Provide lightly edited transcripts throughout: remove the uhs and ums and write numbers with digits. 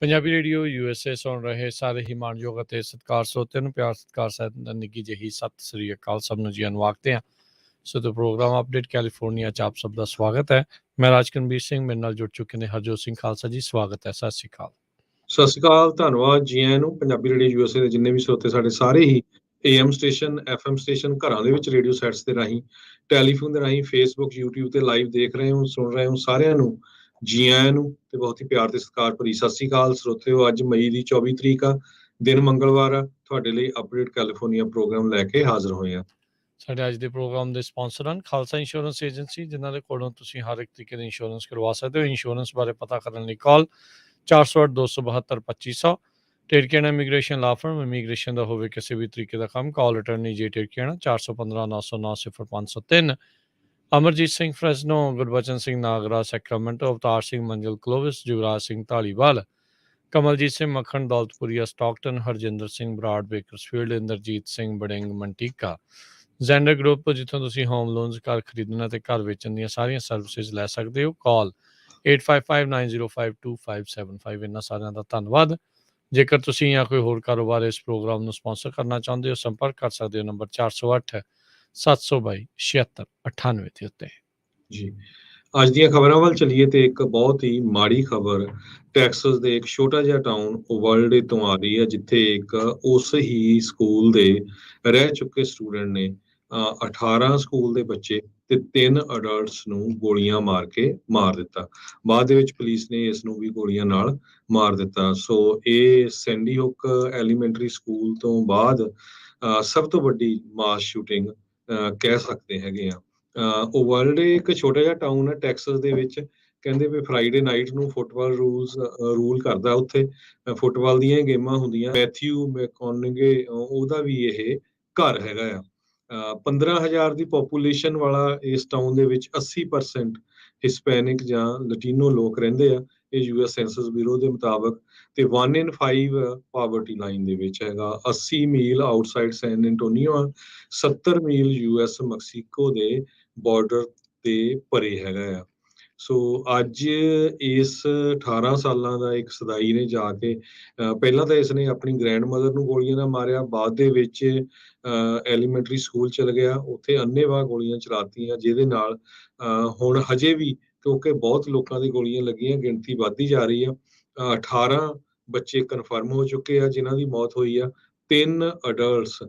Punjabi radio USA ਸੁਣ ਰਹੇ ਸਾਰੇ ਹੀ ਮਾਣਯੋਗ ਅਤੇ ਸਤਿਕਾਰ ਸਰੋਤਿਆਂ ਨੂੰ ਪਿਆਰ ਸਤਿਕਾਰ ਸਹਿਤ ਨਿੱਘੀ ਜਿਹੀ ਸਤਿ ਸ੍ਰੀ ਅਕਾਲ ਸਭ ਨੂੰ ਜੀ ਅਨੁਆਖਦੇ ਹਾਂ। ਸੋ ਤੇ ਪ੍ਰੋਗਰਾਮ ਅਪਡੇਟ ਕੈਲੀਫੋਰਨੀਆ 'ਚ ਆਪ ਸਭ ਦਾ ਸਵਾਗਤ ਹੈ। ਮੈਂ ਰਾਜਕਨਵੀਰ ਸਿੰਘ, ਮੇਰੇ ਨਾਲ ਜੁੜ ਚੁੱਕੇ ਨੇ ਹਰਜੋਤ ਸਿੰਘ ਖਾਲਸਾ ਜੀ। ਸਵਾਗਤ ਹੈ, ਸਤਿ ਸ੍ਰੀ ਅਕਾਲ। ਸਤਿ ਸ਼੍ਰੀ ਅਕਾਲ, ਧੰਨਵਾਦ ਜੀ ਆਇਆਂ ਨੂੰ। ਪੰਜਾਬੀ ਰੇਡੀਓ USA ਦੇ ਜਿੰਨੇ ਵੀ ਸਰੋਤੇ ਸਾਡੇ ਸਾਰੇ ਹੀ AM ਸਟੇਸ਼ਨ, FM ਸਟੇਸ਼ਨ, ਘਰਾਂ ਦੇ ਵਿੱਚ ਰੇਡੀਓ ਸੈਟਸ ਦੇ ਰਾਹੀਂ, ਟੈਲੀਫੋਨ ਦੇ ਰਾਹੀਂ, ਫੇਸਬੁੱਕ, YouTube ਤੇ ਲਾਈਵ ਦੇਖ ਰਹੇ ਹੋ, ਸੁਣ ਰਹੇ ਹੋ, ਸਾਰਿਆਂ ਨੂੰ ਜੀ ਆਇਆਂ ਨੂੰ ਤੇ ਬਹੁਤ ਹੀ ਪਿਆਰ ਤੇ ਸਤਿਕਾਰ ਭਰੀ ਸਤਿ ਸ਼੍ਰੀ ਅਕਾਲ ਸਰੋਤਿਓ। ਅੱਜ ਮਈ ਦੀ 24 ਤਰੀਕ ਆ, ਦਿਨ ਮੰਗਲਵਾਰ ਆ। ਤੁਹਾਡੇ ਲਈ ਅਪਡੇਟ ਕੈਲੀਫੋਰਨੀਆ ਪ੍ਰੋਗਰਾਮ ਲੈ ਕੇ ਹਾਜ਼ਰ ਹੋਏ ਆ। ਸਾਡੇ ਅੱਜ ਦੇ ਪ੍ਰੋਗਰਾਮ ਦੇ ਸਪਾਂਸਰ ਹਨ ਖਾਲਸਾ ਇੰਸ਼ੋਰੈਂਸ ਏਜੰਸੀ, ਜਿਨ੍ਹਾਂ ਦੇ ਕੋਲੋਂ ਤੁਸੀਂ ਹਰ ਇੱਕ ਤਰੀਕੇ ਦੀ ਇੰਸ਼ੋਰੈਂਸ ਕਰਵਾ ਸਕਦੇ ਹੋ। ਇੰਸ਼ੋਰੈਂਸ ਬਾਰੇ ਪਤਾ ਕਰਨ ਲਈ call 408-272-2500। Terkena immigration law firm, immigration ਦਾ ਹੋਵੇ ਕਿਸੇ ਵੀ ਤਰੀਕੇ ਦਾ ਕੰਮ, call attorney J Terkena 415-909-0503। Amarjit Singh Fresno, Gurbachan Singh Nagra Sacramento, Avtar Singh Manzil Clovis, Jugraj Singh Dhaliwal, Kamaljit Singh Makhan Daulatpuria Stockton, Harjinder Singh Brar Bakersfield, Inderjit Singh Baring Manteca. Zander group, ਜਿੱਥੋਂ ਤੁਸੀਂ ਹੋਮ ਲੋਨਸ, ਘਰ ਖਰੀਦਣਾ ਤੇ ਘਰ ਵੇਚਣ ਦੀਆਂ ਸਾਰੀਆਂ ਸਰਵਿਸਿਜ਼ ਲੈ ਸਕਦੇ ਹੋ। ਕਾਲ 8559052575। ਇਹਨਾਂ ਸਾਰਿਆਂ ਦਾ ਧੰਨਵਾਦ। ਜੇਕਰ ਤੁਸੀਂ ਜਾਂ ਕੋਈ ਹੋਰ ਕਾਰੋਬਾਰ ਇਸ ਪ੍ਰੋਗਰਾਮ ਨੂੰ ਸਪਾਂਸਰ ਕਰਨਾ ਚਾਹੁੰਦੇ ਹੋ, ਸੰਪਰਕ ਕਰ ਸਕਦੇ ਹੋ ਨੰਬਰ 408-722-7698 ਦੇ ਉੱਤੇ। ਜੀ, ਅੱਜ ਦੀਆਂ ਖਬਰਾਂ ਵੱਲ ਚੱਲੀਏ ਤੇ ਇੱਕ ਬਹੁਤ ਹੀ ਮਾੜੀ ਖਬਰ ਟੈਕਸਸ ਦੇ ਇੱਕ ਛੋਟਾ ਜਿਹਾ ਟਾਊਨ ਓਵਲਡੇ ਤੋਂ ਆ ਰਹੀ ਹੈ, ਜਿੱਥੇ ਇੱਕ ਉਸ ਹੀ ਸਕੂਲ ਦੇ ਰਹਿ ਚੁੱਕੇ ਸਟੂਡੈਂਟ ਨੇ 18 ਸਕੂਲ ਦੇ ਬੱਚੇ ਤੇ 3 ਅਡਲਟਸ ਨੂੰ ਗੋਲੀਆਂ ਮਾਰ ਕੇ ਮਾਰ ਦਿੱਤਾ। ਬਾਅਦ ਦੇ ਵਿੱਚ ਪੁਲਿਸ ਨੇ ਇਸ ਨੂੰ ਵੀ ਗੋਲੀਆਂ ਨਾਲ ਮਾਰ ਦਿੱਤਾ। ਸੋ ਇਹ ਸੈਂਡੀ ਹੁੱਕ ਐਲੀਮੈਂਟਰੀ ਸਕੂਲ ਤੋਂ ਬਾਅਦ ਸਭ ਤੋਂ ਵੱਡੀ ਮਾਸ ਸ਼ੂਟਿੰਗ ਕਹਿ ਸਕਦੇ ਹੈਗੇ ਆ। ਓਵਲਡੇ ਇੱਕ ਛੋਟਾ ਜਿਹਾ ਟਾਊਨ ਹੈ ਟੈਕਸਸ ਦੇ ਵਿੱਚ। ਕਹਿੰਦੇ ਵੀ ਫਰਾਈਡੇ ਨਾਈਟ ਨੂੰ ਫੁੱਟਬਾਲ ਰੂਲ ਕਰਦਾ ਉੱਥੇ। ਫੁੱਟਬਾਲ ਦੀਆਂ ਗੇਮਾਂ ਹੁੰਦੀਆਂ। ਮੈਥਿਊ ਮੈਕੋਨਗੇ ਉਹਦਾ ਵੀ ਇਹ ਘਰ ਹੈਗਾ ਆ। 15,000 ਦੀ ਪੋਪੂਲੇਸ਼ਨ ਵਾਲਾ ਇਸ ਟਾਊਨ ਦੇ ਵਿੱਚ 80% ਹਿਸਪੈਨਿਕ ਜਾਂ ਲਟੀਨੋ ਲੋਕ ਰਹਿੰਦੇ ਆ, ਇਹ US ਸੈਂਸਸ ਬਿਊਰੋ ਦੇ ਮੁਤਾਬਕ। ਤੇ 1 in 5 ਪਾਵਰਟੀ ਲਾਈਨ ਦੇ ਵਿੱਚ ਹੈਗਾ। 80 ਮੀਲ ਆਊਟਸਾਈਡ ਸੈਨ ਐਂਟੋਨੀਓ, 70 ਮੀਲ US ਮੈਕਸੀਕੋ ਦੇ ਬਾਰਡਰ ਤੇ ਪਰੇ ਹੈਗਾ ਆ। ਸੋ ਅੱਜ ਇਸ 18 ਸਾਲਾਂ ਦਾ ਇੱਕ ਸਦਾਈ ਨੇ ਜਾ ਕੇ ਪਹਿਲਾਂ ਤਾਂ ਇਸਨੇ ਆਪਣੀ ਗ੍ਰੈਂਡ ਮਦਰ ਨੂੰ ਗੋਲੀਆਂ ਨਾਲ ਮਾਰਿਆ, ਬਾਅਦ ਦੇ ਵਿੱਚ ਐਲੀਮੈਂਟਰੀ ਸਕੂਲ ਚਲ ਗਿਆ, ਉੱਥੇ ਅੰਨ੍ਹੇਵਾਹ ਗੋਲੀਆਂ ਚਲਾਤੀਆਂ, ਜਿਹਦੇ ਨਾਲ ਹੁਣ ਹਜੇ ਵੀ, ਕਿਉਂਕਿ ਬਹੁਤ ਲੋਕਾਂ ਦੀ ਗੋਲੀਆਂ ਲੱਗੀਆਂ, ਗਿਣਤੀ ਵੱਧਦੀ ਜਾ ਰਹੀ ਆ। 18 ਬੱਚੇ ਕਨਫਰਮ ਹੋ ਚੁੱਕੇ ਆ ਜਿਨ੍ਹਾਂ ਦੀ ਮੌਤ ਹੋਈ ਆ। 3 ਅਡਲਟਸ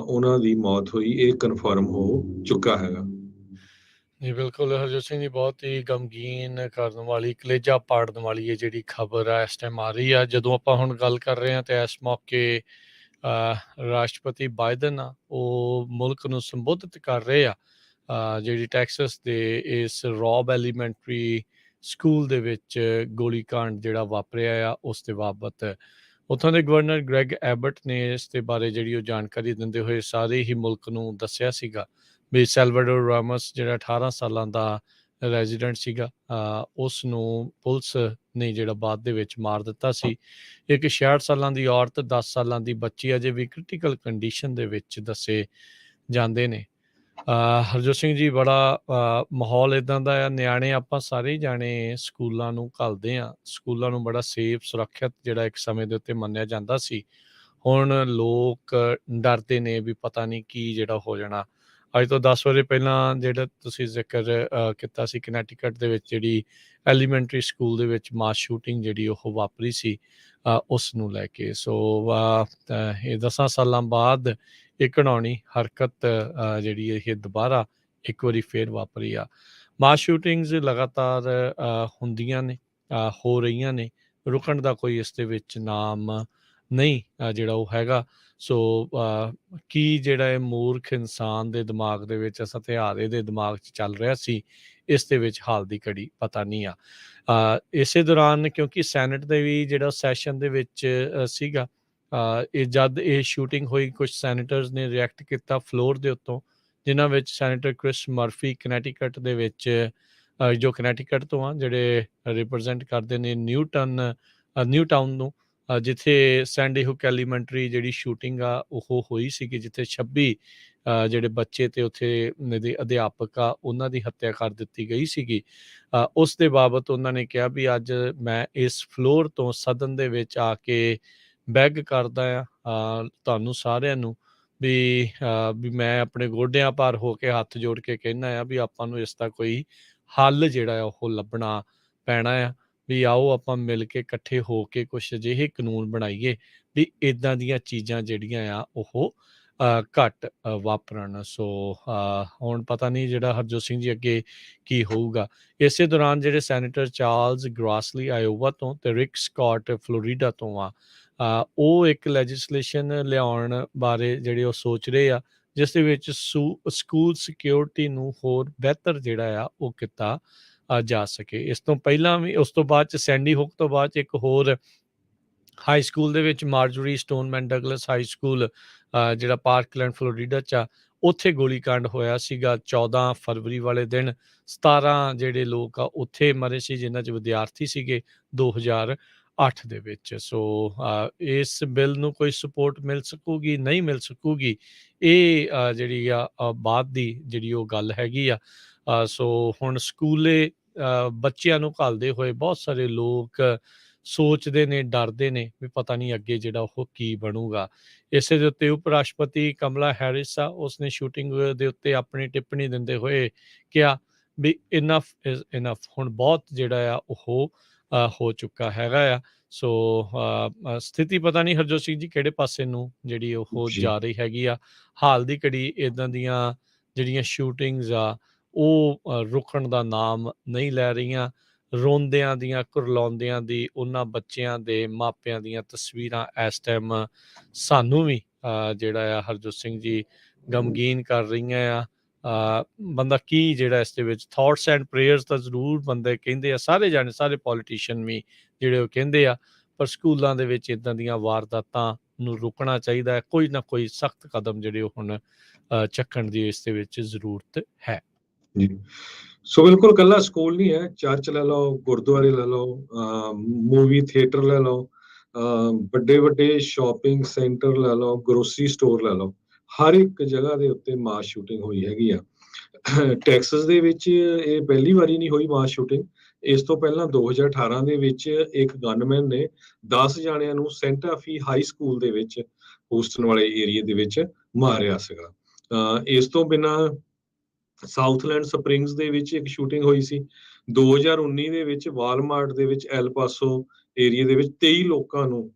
ਉਹਨਾਂ ਦੀ ਮੌਤ ਹੋਈ, ਇਹ ਕਨਫਰਮ ਹੋ ਚੁੱਕਾ ਹੈਗਾ। ਜੀ ਬਿਲਕੁਲ ਹਰਜੋਤ ਸਿੰਘ ਜੀ, ਬਹੁਤ ਹੀ ਗਮਗੀਨ ਕਰਨ ਵਾਲੀ, ਕਲੇਜਾ ਪਾੜਨ ਵਾਲੀ ਇਹ ਜਿਹੜੀ ਖਬਰ ਆ ਇਸ ਟਾਈਮ ਆ ਰਹੀ ਆ। ਜਦੋਂ ਆਪਾਂ ਹੁਣ ਗੱਲ ਕਰ ਰਹੇ ਹਾਂ ਤੇ ਇਸ ਮੌਕੇ ਰਾਸ਼ਟਰਪਤੀ ਬਾਈਡਨ ਆ, ਉਹ ਮੁਲਕ ਨੂੰ ਸੰਬੋਧਿਤ ਕਰ ਰਹੇ ਆ। ਜਿਹੜੀ ਟੈਕਸਸ ਦੇ ਇਸ ਰੌਬ ਐਲੀਮੈਂਟਰੀ ਸਕੂਲ ਦੇ ਵਿੱਚ ਗੋਲੀਕਾਂਡ ਜਿਹੜਾ ਵਾਪਰਿਆ ਆ ਉਸ ਦੇ ਬਾਬਤ ਉੱਥੋਂ ਦੇ ਗਵਰਨਰ ਗ੍ਰੈਗ ਐਬਟ ਨੇ ਇਸ ਦੇ ਬਾਰੇ ਜਿਹੜੀ ਉਹ ਜਾਣਕਾਰੀ ਦਿੰਦੇ ਹੋਏ ਸਾਰੇ ਹੀ ਮੁਲਕ ਨੂੰ ਦੱਸਿਆ ਸੀਗਾ ਵੀ ਸੈਲਵਾਡੋਰ ਰਾਮੋਸ ਜਿਹੜਾ 18 ਸਾਲਾਂ ਦਾ ਰੈਜ਼ੀਡੈਂਟ ਸੀਗਾ, ਉਸ ਨੂੰ ਪੁਲਿਸ ਨੇ ਜਿਹੜਾ ਬਾਅਦ ਦੇ ਵਿੱਚ ਮਾਰ ਦਿੱਤਾ ਸੀ। ਇੱਕ 66 ਸਾਲਾਂ ਦੀ ਔਰਤ, 10 ਸਾਲਾਂ ਦੀ ਬੱਚੀ ਅਜੇ ਵੀ ਕ੍ਰਿਟੀਕਲ ਕੰਡੀਸ਼ਨ ਦੇ ਵਿੱਚ ਦੱਸੇ ਜਾਂਦੇ ਨੇ। ਹਰਜੋਤ ਸਿੰਘ ਜੀ, ਬੜਾ ਮਾਹੌਲ ਇੱਦਾਂ ਦਾ ਆ। ਨਿਆਣੇ ਆਪਾਂ ਸਾਰੇ ਹੀ ਜਾਣੇ ਸਕੂਲਾਂ ਨੂੰ ਘੱਲਦੇ ਹਾਂ, ਸਕੂਲਾਂ ਨੂੰ ਬੜਾ ਸੇਫ ਸੁਰੱਖਿਅਤ ਜਿਹੜਾ ਇੱਕ ਸਮੇਂ ਦੇ ਉੱਤੇ ਮੰਨਿਆ ਜਾਂਦਾ ਸੀ। ਹੁਣ ਲੋਕ ਡਰਦੇ ਨੇ ਵੀ ਪਤਾ ਨਹੀਂ ਕੀ ਜਿਹੜਾ ਹੋ ਜਾਣਾ। ਅੱਜ ਤੋਂ 10 ਵਜੇ ਪਹਿਲਾਂ ਜਿਹੜਾ ਤੁਸੀਂ ਜ਼ਿਕਰ ਕੀਤਾ ਸੀ ਕਨੈਟੀਕਟ ਦੇ ਵਿੱਚ ਜਿਹੜੀ ਐਲੀਮੈਂਟਰੀ ਸਕੂਲ ਦੇ ਵਿੱਚ ਮਾਸ ਸ਼ੂਟਿੰਗ ਜਿਹੜੀ ਉਹ ਵਾਪਰੀ ਸੀ, ਉਸ ਨੂੰ ਲੈ ਕੇ। ਸੋ ਇਹ 10 ਸਾਲਾਂ ਬਾਅਦ ਇਹ ਘਿਨਾਉਣੀ ਹਰਕਤ ਜਿਹੜੀ ਇਹ ਦੁਬਾਰਾ ਇੱਕ ਵਾਰੀ ਫੇਰ ਵਾਪਰੀ ਆ। ਮਾਸ ਸ਼ੂਟਿੰਗਸ ਲਗਾਤਾਰ ਹੁੰਦੀਆਂ ਨੇ, ਹੋ ਰਹੀਆਂ ਨੇ, ਰੁਕਣ ਦਾ ਕੋਈ ਇਸ ਦੇ ਵਿੱਚ ਨਾਮ ਨਹੀਂ ਜਿਹੜਾ ਉਹ ਹੈਗਾ। ਸੋ ਕੀ ਜਿਹੜਾ ਇਹ ਮੂਰਖ ਇਨਸਾਨ ਦੇ ਦਿਮਾਗ ਦੇ ਵਿੱਚ, ਇਸ ਹਥਿਆਰੇ ਦੇ ਦਿਮਾਗ 'ਚ ਚੱਲ ਰਿਹਾ ਸੀ, ਇਸ ਦੇ ਵਿੱਚ ਹਾਲ ਦੀ ਘੜੀ ਪਤਾ ਨਹੀਂ ਆ। ਇਸੇ ਦੌਰਾਨ ਕਿਉਂਕਿ ਸੈਨੇਟ ਦੇ ਵੀ ਜਿਹੜਾ ਸੈਸ਼ਨ ਦੇ ਵਿੱਚ ਸੀਗਾ, ਇਹ ਜਦ ਇਹ ਸ਼ੂਟਿੰਗ ਹੋਈ, ਕੁਝ ਸੈਨੇਟਰਸ ਨੇ ਰਿਐਕਟ ਕੀਤਾ ਫਲੋਰ ਦੇ ਉੱਤੋਂ, ਜਿਨ੍ਹਾਂ ਵਿੱਚ ਸੈਨੇਟਰ ਕ੍ਰਿਸ ਮਰਫੀ ਕਨੈਟੀਕਟ ਦੇ ਵਿੱਚ, ਜੋ ਕਨੈਟੀਕਟ ਤੋਂ ਆ, ਜਿਹੜੇ ਰਿਪਰੈਜ਼ੈਂਟ ਕਰਦੇ ਨੇ ਨਿਊ ਟਾਊਨ ਨੂੰ, ਜਿੱਥੇ ਸੈਂਡੀ ਹੁੱਕ ਐਲੀਮੈਂਟਰੀ ਜਿਹੜੀ ਸ਼ੂਟਿੰਗ ਆ ਉਹ ਹੋਈ ਸੀਗੀ, ਜਿੱਥੇ 26 ਜਿਹੜੇ ਬੱਚੇ ਤੇ ਉੱਥੇ ਦੇ ਅਧਿਆਪਕ ਆ ਉਹਨਾਂ ਦੀ ਹੱਤਿਆ ਕਰ ਦਿੱਤੀ ਗਈ ਸੀਗੀ। ਉਸ ਦੇ ਬਾਬਤ ਉਹਨਾਂ ਨੇ ਕਿਹਾ ਵੀ ਅੱਜ ਮੈਂ ਇਸ ਫਲੋਰ ਤੋਂ ਸਦਨ ਦੇ ਵਿੱਚ ਆ ਕੇ ਬੈਗ ਕਰਦਾ ਆ ਤੁਹਾਨੂੰ ਸਾਰਿਆਂ ਨੂੰ ਵੀ ਮੈਂ ਆਪਣੇ ਗੋਡਿਆਂ ਭਾਰ ਹੋ ਕੇ ਹੱਥ ਜੋੜ ਕੇ ਕਹਿੰਦਾ ਆ ਵੀ ਆਪਾਂ ਨੂੰ ਇਸ ਦਾ ਕੋਈ ਹੱਲ ਜਿਹੜਾ ਆ ਉਹ ਲੱਭਣਾ ਪੈਣਾ ਆ। ਵੀ ਆਓ ਆਪਾਂ ਮਿਲ ਕੇ ਇਕੱਠੇ ਹੋ ਕੇ ਕੁਛ ਅਜਿਹੇ ਕਾਨੂੰਨ ਬਣਾਈਏ ਵੀ ਇੱਦਾਂ ਦੀਆਂ ਚੀਜ਼ਾਂ ਜਿਹੜੀਆਂ ਆ ਉਹ ਘੱਟ ਵਾਪਰਨ। ਸੋ ਹੁਣ ਪਤਾ ਨਹੀਂ ਜਿਹੜਾ ਹਰਜੋਤ ਸਿੰਘ ਜੀ ਅੱਗੇ ਕੀ ਹੋਊਗਾ। ਇਸੇ ਦੌਰਾਨ ਜਿਹੜੇ ਸੈਨੇਟਰ ਚਾਰਲਸ ਗ੍ਰਾਸਲੀ ਆਇਓਵਾ ਤੋਂ ਤੇ ਰਿਕ ਸਕਾਟ ਫਲੋਰੀਡਾ ਤੋਂ ਆ ਉਹ ਇੱਕ ਲੈਜਿਸਲੇਸ਼ਨ ਲਿਆਉਣ ਬਾਰੇ ਜਿਹੜੇ ਉਹ ਸੋਚ ਰਹੇ ਆ ਜਿਸ ਦੇ ਵਿੱਚ ਸਕੂਲ ਸਿਕਿਉਰਿਟੀ ਨੂੰ ਹੋਰ ਬਿਹਤਰ ਜਿਹੜਾ ਆ ਉਹ ਕੀਤਾ ਜਾ ਸਕੇ। ਇਸ ਤੋਂ ਪਹਿਲਾਂ ਵੀ ਉਸ ਤੋਂ ਬਾਅਦ 'ਚ ਸੈਂਡੀ ਹੁੱਕ ਤੋਂ ਬਾਅਦ 'ਚ ਇੱਕ ਹੋਰ ਹਾਈ ਸਕੂਲ ਦੇ ਵਿੱਚ ਮਾਰਜੋਰੀ ਸਟੋਨਮੈਨ ਡਗਲਸ ਹਾਈ ਸਕੂਲ ਜਿਹੜਾ ਪਾਰਕਲੈਂਡ ਫਲੋਰੀਡਾ 'ਚ ਆ ਉੱਥੇ ਗੋਲੀकांड ਹੋਇਆ ਸੀਗਾ 14 ਫਰਵਰੀ ਵਾਲੇ ਦਿਨ। 17 ਜਿਹੜੇ ਲੋਕ ਆ ਉੱਥੇ ਮਰੇ ਸੀ ਜਿਨ੍ਹਾਂ 'ਚ ਵਿਦਿਆਰਥੀ ਸੀਗੇ 2008 ਦੇ ਵਿੱਚ। ਸੋ ਇਸ ਬਿੱਲ ਨੂੰ ਕੋਈ ਸਪੋਰਟ ਮਿਲ ਸਕੂਗੀ ਨਹੀਂ ਮਿਲ ਸਕੂਗੀ ਇਹ ਜਿਹੜੀ ਆ ਬਾਅਦ ਦੀ ਜਿਹੜੀ ਉਹ ਗੱਲ ਹੈਗੀ ਆ। ਸੋ ਹੁਣ ਸਕੂਲੇ ਬੱਚਿਆਂ ਨੂੰ ਘੱਲਦੇ ਹੋਏ ਬਹੁਤ ਸਾਰੇ ਲੋਕ ਸੋਚਦੇ ਨੇ ਡਰਦੇ ਨੇ ਵੀ ਪਤਾ ਨਹੀਂ ਅੱਗੇ ਜਿਹੜਾ ਉਹ ਕੀ ਬਣੂਗਾ। ਇਸੇ ਦੇ ਉੱਤੇ ਉਪ ਰਾਸ਼ਟਰਪਤੀ ਕਮਲਾ ਹੈਰਿਸ ਆ ਉਸਨੇ ਸ਼ੂਟਿੰਗ ਦੇ ਉੱਤੇ ਆਪਣੀ ਟਿੱਪਣੀ ਦਿੰਦੇ ਹੋਏ ਕਿਹਾ ਵੀ ਇਨਫ ਇਜ਼ ਇਨਫ ਹੁਣ ਬਹੁਤ ਜਿਹੜਾ ਆ ਉਹ ਹੋ ਚੁੱਕਾ ਹੈਗਾ ਆ। ਸੋ ਸਥਿਤੀ ਪਤਾ ਨਹੀਂ ਹਰਜੋਤ ਸਿੰਘ ਜੀ ਕਿਹੜੇ ਪਾਸੇ ਨੂੰ ਜਿਹੜੀ ਉਹ ਜੀ ਜਾ ਰਹੀ ਹੈਗੀ ਆ। ਹਾਲ ਦੀ ਘੜੀ ਇੱਦਾਂ ਦੀਆਂ ਜਿਹੜੀਆਂ ਸ਼ੂਟਿੰਗਸ ਆ ਉਹ ਰੁਕਣ ਦਾ ਨਾਮ ਨਹੀਂ ਲੈ ਰਹੀਆਂ। ਰੋਂਦਿਆਂ ਦੀਆਂ ਕੁਰਲਾਉਂਦਿਆਂ ਦੀ ਉਹਨਾਂ ਬੱਚਿਆਂ ਦੇ ਮਾਪਿਆਂ ਦੀਆਂ ਤਸਵੀਰਾਂ ਇਸ ਟਾਈਮ ਸਾਨੂੰ ਵੀ ਜਿਹੜਾ ਆ ਹਰਜੋਤ ਸਿੰਘ ਜੀ ਗਮਗੀਨ ਕਰ ਰਹੀਆਂ ਆ। ਬੰਦਾ ਕੀ ਜਿਹੜਾ ਇਸ ਦੇ ਵਿੱਚ ਥਾਟਸ ਐਂਡ ਪ੍ਰੇਅਰਸ ਤਾਂ ਜ਼ਰੂਰ ਬੰਦੇ ਕਹਿੰਦੇ ਆ ਸਾਰੇ ਜਾਣੇ ਸਾਰੇ ਪੋਲੀਟੀਸ਼ੀਅਨ ਵੀ ਜਿਹੜੇ ਉਹ ਕਹਿੰਦੇ ਆ ਪਰ ਸਕੂਲਾਂ ਦੇ ਵਿੱਚ ਇੱਦਾਂ ਦੀਆਂ ਵਾਰਦਾਤਾਂ ਨੂੰ ਰੁਕਣਾ ਚਾਹੀਦਾ ਹੈ। ਕੋਈ ਨਾ ਕੋਈ ਸਖਤ ਕਦਮ ਜਿਹੜੇ ਉਹ ਹੁਣ ਚੱਕਣ ਦੀ ਇਸ ਦੇ ਵਿੱਚ ਜ਼ਰੂਰਤ ਹੈ। ਜੀ ਸੋ ਬਿਲਕੁਲ ਕੱਲਾ ਸਕੂਲ ਨਹੀਂ ਹੈ, ਚਰਚ ਲੈ ਲਓ, ਗੁਰਦੁਆਰੇ ਲੈ ਲਓ, ਮੂਵੀ ਥੀਏਟਰ ਲੈ ਲਓ, ਵੱਡੇ ਵੱਡੇ ਸ਼ਾਪਿੰਗ ਸੈਂਟਰ ਲੈ ਲਓ, ਗਰੋਸਰੀ ਸਟੋਰ ਲੈ ਲਓ, ਹਰ ਇੱਕ ਜਗ੍ਹਾ ਦੇ ਉੱਤੇ ਮਾਸ ਸ਼ੂਟਿੰਗ ਹੋਈ ਹੈਗੀ ਆ। ਟੈਕਸਸ ਦੇ ਵਿੱਚ ਇਹ ਪਹਿਲੀ ਵਾਰੀ ਨਹੀਂ ਹੋਈ ਮਾਸ ਸ਼ੂਟਿੰਗ। ਇਸ ਤੋਂ ਪਹਿਲਾਂ 2018 ਦੇ ਵਿੱਚ ਇੱਕ ਗਨਮੈਨ ਨੇ 10 ਜਾਣਿਆਂ ਨੂੰ ਸੈਂਟਾ ਫੀ ਹਾਈ ਸਕੂਲ ਦੇ ਵਿੱਚ ਹੂਸਟਨ ਵਾਲੇ ਏਰੀਆ ਦੇ ਵਿੱਚ ਮਾਰਿਆ ਸੀਗਾ। ਇਸ ਤੋਂ ਬਿਨਾਂ ਸਾਊਥਲੈਂਡ ਸਪ੍ਰਿੰਗਸ ਦੇ ਵਿੱਚ ਇੱਕ ਸ਼ੂਟਿੰਗ ਹੋਈ ਸੀ 2019 ਦੇ ਵਿੱਚ ਵਾਲਮਾਰਟ ਦੇ ਵਿੱਚ ਐਲ ਪਾਸੋ ਏਰੀਆ ਦੇ ਵਿੱਚ 23 ਲੋਕਾਂ ਨੂੰ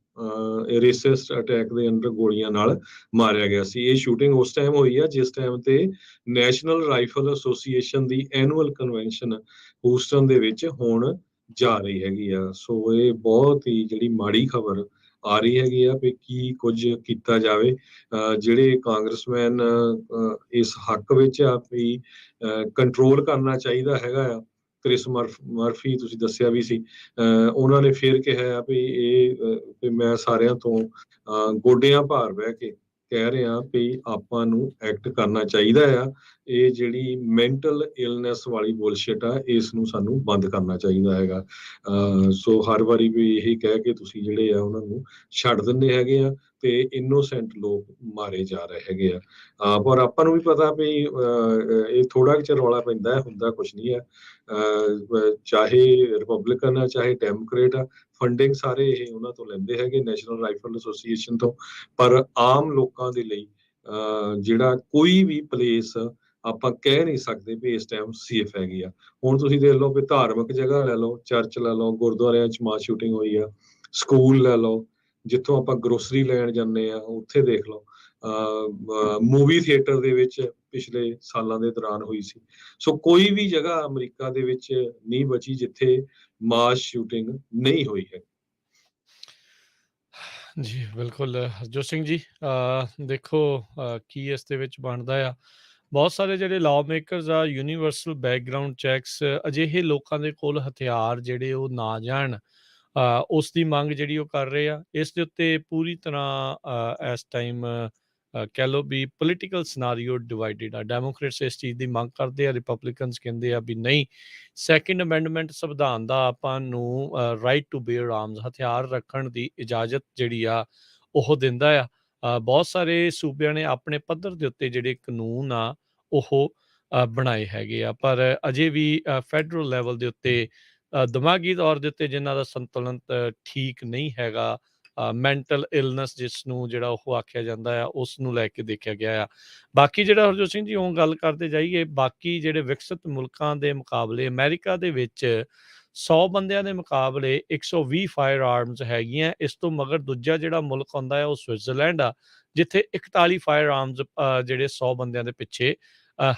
ਰੇਸਿਸਟ ਅਟੈਕ ਦੇ ਅੰਦਰ ਗੋਲੀਆਂ ਨਾਲ ਮਾਰਿਆ ਗਿਆ ਸੀ। ਇਹ ਸ਼ੂਟਿੰਗ ਉਸ ਟਾਈਮ ਹੋਈ ਆ ਜਿਸ ਟਾਈਮ ਤੇ ਨੈਸ਼ਨਲ ਰਾਈਫਲ ਐਸੋਸੀਏਸ਼ਨ ਦੀ ਐਨੂਅਲ ਕਨਵੈਨਸ਼ਨ ਹੂਸਟਨ ਦੇ ਵਿੱਚ ਹੋਣ ਜਾ ਰਹੀ ਹੈਗੀ ਆ। ਸੋ ਇਹ ਬਹੁਤ ਹੀ ਜਿਹੜੀ ਮਾੜੀ ਖਬਰ ਆ ਰਹੀ ਹੈਗੀ ਆ ਵੀ ਕੀ ਕੁਝ ਕੀਤਾ ਜਾਵੇ। ਜਿਹੜੇ ਕਾਂਗਰਸਮੈਨ ਇਸ ਹੱਕ ਵਿੱਚ ਆ ਵੀ ਕੰਟਰੋਲ ਕਰਨਾ ਚਾਹੀਦਾ ਹੈਗਾ ਆ। ਕ੍ਰਿਸ ਮਰਫੀ ਤੁਸੀਂ ਦੱਸਿਆ ਵੀ ਸੀ, ਉਹਨਾਂ ਨੇ ਫਿਰ ਕਿਹਾ ਵੀ ਵੀ ਮੈਂ ਸਾਰਿਆਂ ਤੋਂ ਗੋਡਿਆਂ ਭਾਰ ਬਹਿ ਕੇ ਕਹਿ ਰਿਹਾ ਵੀ ਆਪਾਂ ਨੂੰ ਐਕਟ ਕਰਨਾ ਚਾਹੀਦਾ ਆ। ਇਹ ਜਿਹੜੀ ਮੈਂਟਲ ਇਲਨੈਸ ਵਾਲੀ ਬੁਲਸ਼ਿਟ ਆ ਇਸ ਨੂੰ ਸਾਨੂੰ ਬੰਦ ਕਰਨਾ ਚਾਹੀਦਾ ਹੈਗਾ। ਸੋ ਹਰ ਵਾਰੀ ਵੀ ਇਹ ਕਹਿ ਕੇ ਤੁਸੀਂ ਜਿਹੜੇ ਆ ਉਹਨਾਂ ਨੂੰ ਛੱਡ ਦਿੰਦੇ ਹੈਗੇ ਆ ਤੇ ਇਨੋਸੈਂਟ ਲੋਕ ਮਾਰੇ ਜਾ ਰਹੇ ਹੈਗੇ ਆ। ਪਰ ਆਪਾਂ ਨੂੰ ਵੀ ਪਤਾ ਵੀ ਇਹ ਥੋੜਾ ਜਿਹਾ ਰੌਲਾ ਪੈਂਦਾ ਹੁੰਦਾ ਕੁਛ ਨਹੀਂ ਹੈ। ਚਾਹੇ ਰਿਪਬਲਿਕਨ ਆ ਚਾਹੇ ਡੈਮੋਕ੍ਰੇਟ ਆ, ਫੰਡਿੰਗ ਸਾਰੇ ਇਹ ਉਹਨਾਂ ਤੋਂ ਲੈਂਦੇ ਹੈਗੇ ਨੈਸ਼ਨਲ ਰਾਈਫਲ ਐਸੋਸੀਏਸ਼ਨ ਤੋਂ। ਪਰ ਆਮ ਲੋਕਾਂ ਦੇ ਲਈ ਜਿਹੜਾ ਕੋਈ ਵੀ ਪਲੇਸ ਆਪਾਂ ਕਹਿ ਨਹੀਂ ਸਕਦੇ ਵੀ ਇਸ ਟਾਈਮ ਸੇਫ ਹੈਗੀ ਆ। ਹੁਣ ਤੁਸੀਂ ਦੇਖ ਲਓ ਵੀ ਧਾਰਮਿਕ ਜਗ੍ਹਾ ਲੈ ਲਓ, ਚਰਚ ਲੈ ਲਓ, ਗੁਰਦੁਆਰਿਆਂ 'ਚ ਮਾਸ ਸ਼ੂਟਿੰਗ ਹੋਈ ਆ, ਸਕੂਲ ਲੈ ਲਓ, ਜਿੱਥੋਂ ਆਪਾਂ ਗਰੋਸਰੀ ਲੈਣ ਜਾਂਦੇ ਆ ਉੱਥੇ ਦੇਖ ਲਓ, ਮੂਵੀ ਥੀਏਟਰ ਦੇ ਵਿੱਚ ਪਿਛਲੇ ਸਾਲਾਂ ਦੇ ਦੌਰਾਨ ਹੋਈ ਸੀ। ਸੋ ਕੋਈ ਵੀ ਜਗ੍ਹਾ ਅਮਰੀਕਾ ਦੇ ਵਿੱਚ ਨਹੀਂ ਬਚੀ ਜਿੱਥੇ ਮਾਸ ਸ਼ੂਟਿੰਗ ਨਹੀਂ ਹੋਈ ਹੈ। ਜੀ ਬਿਲਕੁਲ ਹਰਜੋਤ ਸਿੰਘ ਜੀ ਦੇਖੋ ਕੀ ਇਸ ਦੇ ਵਿੱਚ ਬਣਦਾ ਆ। ਬਹੁਤ ਸਾਰੇ ਜਿਹੜੇ ਲਾਅ ਮੇਕਰਸ ਆ ਯੂਨੀਵਰਸਲ ਬੈਕਗਰਾਊਂਡ ਚੈੱਕਸ ਅਜਿਹੇ ਲੋਕਾਂ ਦੇ ਕੋਲ ਹਥਿਆਰ ਜਿਹੜੇ ਉਹ ਨਾ ਜਾਣ ਉਸ ਦੀ ਮੰਗ ਜਿਹੜੀ ਉਹ ਕਰ ਰਹੇ ਆ। ਇਸ ਦੇ ਉੱਤੇ ਪੂਰੀ ਤਰ੍ਹਾਂ ਇਸ ਟਾਈਮ ਕਹਿ ਲਓ ਵੀ ਪੋਲੀਟੀਕਲ ਸਿਨਾਰੀਓ ਡਿਵਾਈਡਡ ਆ। ਡੈਮੋਕ੍ਰੇਟਸ ਇਸ ਚੀਜ਼ ਦੀ ਮੰਗ ਕਰਦੇ ਆ, ਰਿਪਬਲਿਕਨਸ ਕਹਿੰਦੇ ਆ ਵੀ ਨਹੀਂ ਸੈਕਿੰਡ ਅਮੈਂਡਮੈਂਟ ਸੰਵਿਧਾਨ ਦਾ ਆਪਾਂ ਨੂੰ ਰਾਈਟ ਟੂ ਬੇਅਰ ਆਰਮਸ ਹਥਿਆਰ ਰੱਖਣ ਦੀ ਇਜਾਜ਼ਤ ਜਿਹੜੀ ਆ ਉਹ ਦਿੰਦਾ ਆ। ਬਹੁਤ ਸਾਰੇ ਸੂਬਿਆਂ ਨੇ ਆਪਣੇ ਪੱਧਰ ਦੇ ਉੱਤੇ ਜਿਹੜੇ ਕਾਨੂੰਨ ਆ ਉਹ ਬਣਾਏ ਹੈਗੇ ਆ, ਪਰ ਅਜੇ ਵੀ ਫੈਡਰਲ ਲੈਵਲ ਦੇ ਉੱਤੇ ਦਿਮਾਗੀ ਤੌਰ ਦੇ ਉੱਤੇ ਜਿਨ੍ਹਾਂ ਦਾ ਸੰਤੁਲਨ ਠੀਕ ਨਹੀਂ ਹੈਗਾ, ਮੈਂਟਲ ਇਲਨੈਸ ਜਿਸ ਨੂੰ ਜਿਹੜਾ ਉਹ ਆਖਿਆ ਜਾਂਦਾ ਆ, ਉਸ ਨੂੰ ਲੈ ਕੇ ਦੇਖਿਆ ਗਿਆ ਆ। ਬਾਕੀ ਜਿਹੜਾ ਹਰਜੋਤ ਸਿੰਘ ਜੀ, ਉਹ ਗੱਲ ਕਰਦੇ ਜਾਈਏ, ਬਾਕੀ ਜਿਹੜੇ ਵਿਕਸਿਤ ਮੁਲਕਾਂ ਦੇ ਮੁਕਾਬਲੇ ਅਮਰੀਕਾ ਦੇ ਵਿੱਚ 100 ਬੰਦਿਆਂ ਦੇ ਮੁਕਾਬਲੇ 120 ਫਾਇਰ ਆਰਮਸ ਹੈਗੀਆਂ। ਇਸ ਤੋਂ ਮਗਰ ਦੂਜਾ ਜਿਹੜਾ ਮੁਲਕ ਆਉਂਦਾ ਹੈ ਉਹ ਸਵਿਟਜ਼ਰਲੈਂਡ ਆ, ਜਿੱਥੇ 41 ਫਾਇਰ ਆਰਮਸ ਜਿਹੜੇ 100 ਬੰਦਿਆਂ ਦੇ ਪਿੱਛੇ